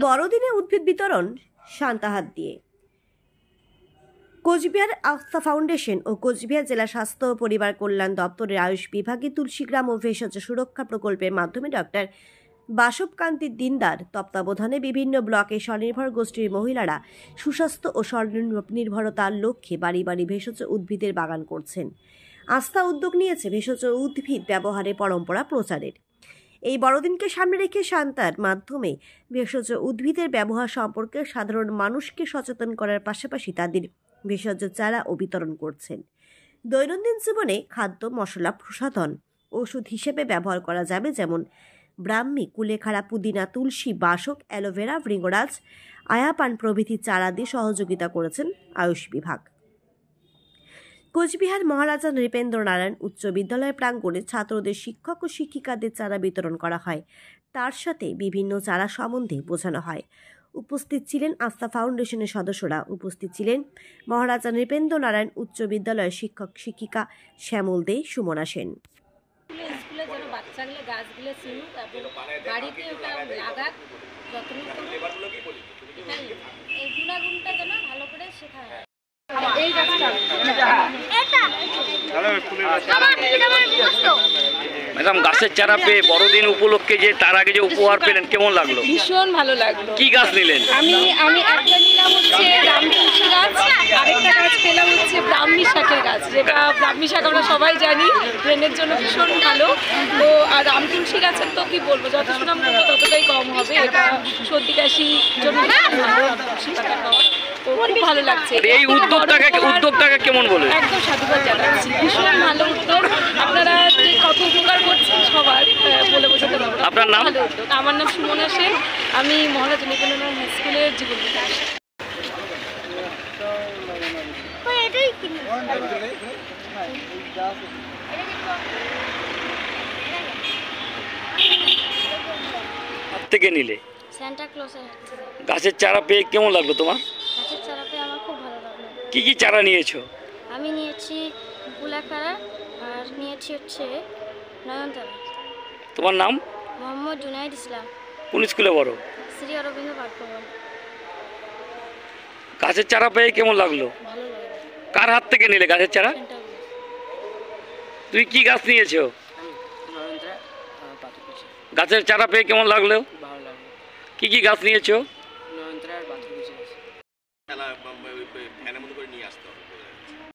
বড়দিনে উদ্ভিদ বিতরণ শান্তাহাত দিয়ে। কোচবিহার আস্থা ফাউন্ডেশন ও কোচবিহার জেলা স্বাস্থ্য ও পরিবার কল্যাণ দপ্তরের আয়ুষ বিভাগে তুলসীগ্রাম ও ভেষজ সুরক্ষা প্রকল্পের মাধ্যমে ডক্টর বাসবকান্তি দিনদার তত্ত্বাবধানে বিভিন্ন ব্লকে স্বনির্ভর গোষ্ঠীর মহিলারা সুস্বাস্থ্য ও স্বনির্ভরতার লক্ষ্যে বাড়ি বাড়ি ভেষজ উদ্ভিদের বাগান করছেন। আস্থা উদ্যোগ নিয়েছে ভেষজ উদ্ভিদ ব্যবহারের পরম্পরা প্রচারের। এই বড়দিনকে সামনে রেখে শান্তার মাধ্যমে ভেষজ উদ্ভিদের ব্যবহার সম্পর্কে সাধারণ মানুষকে সচেতন করার পাশাপাশি তাদের ভেষজ চারা ও বিতরণ করছেন। দৈনন্দিন জীবনে খাদ্য মশলা প্রসাধন ওষুধ হিসেবে ব্যবহার করা যাবে, যেমন ব্রাহ্মী, কুলেখাড়া, পুদিনা, তুলসী, বাসক, অ্যালোভেরা, ভৃঙ্গরাজ, আয়াপান প্রভৃতি চারা দিয়ে সহযোগিতা করেছেন আয়ুষ বিভাগ। কোচবিহার মহারাজা নৃপেন্দ্র নারায়ণ উচ্চ বিদ্যালয় প্রাঙ্গণে ছাত্রদের শিক্ষক ও শিক্ষিকাদের চারা বিতরণ করা হয়। তার সাথে বিভিন্ন চারা সম্বন্ধে বোঝানো হয়। উপস্থিত ছিলেন আস্থা ফাউন্ডেশনের সদস্যরা। উপস্থিত ছিলেন মহারাজা নৃপেন্দ্র নারায়ণ উচ্চ বিদ্যালয়ের শিক্ষক শিক্ষিকা শ্যামল দে, সুমনা সেন। স্কুলে যেন বাচ্চাগুলো গাছগুলো চিনুক এবং বাড়িতে ওটা লাগাক, যত্ন করুক, এই গুণাগুণটা যেন ভালো করে শেখা হয়। এই ম্যাডাম, গাছের চারা পেয়ে বড়দিন উপলক্ষে যে তার আগে যে উপহার পেলেন কেমন লাগলো? ভীষণ ভালো লাগলো। কি গাছ নিলেন? আমি একটা নিলাম হচ্ছে রামতুলসী গাছ, আরেকটা গাছ পেলাম হচ্ছে ব্রাহ্মী শাকের গাছ, যেটা ব্রাহ্মী শাক আমরা সবাই জানি ব্রেনের জন্য ভীষণ ভালো। তো আর রামতুলসী গাছের তো কি বলবো, যত সুনাম করবো ততটাই কম হবে। এটা সর্দি কাশির জন্য ভালো, তুলসী পাতা খাওয়া তো খুব ভালো লাগছে। এই উদ্যোগটাকে কেমন বলবেন? একদম সাধুবাদ জানাচ্ছি, ভীষণ ভালো উদ্যোগ। আপনারা যে কত উপকার করছেন সবার বলে বোঝাতে পারবো না। আপনার নাম? ভালো উদ্যোগ। আমার নাম সুমনা সেন, আমি মহারাজা নৃপেন্দ্র নারায়ণ হাই স্কুলের জীবন বিকাশ। থেকে নিলে সান্টা ক্লজের গাছের চারা পেয়ে কেমন লাগলো তোমার? গাছের চারা পেয়ে আমার খুব ভালো লাগলো। কি কি চারা নিয়েছো? আমি নিয়েছি কুলেখাড়া আর নিয়েছি হচ্ছে নয়নতারা। তোমার নাম? মোহাম্মদ জুনাইদ ইসলাম। কোন স্কুলে পড়ো? শ্রী অরবিন্দ পাঠভবন। গাছের চারা পেয়ে কেমন লাগলো? ভালো লাগলো। কার হাত থেকে নিলে গাছের চারা? তুই কি গাছ নিয়েছো? গাছের চারা পেয়ে কেমন লাগলো? কি কি গাছ নিয়েছো?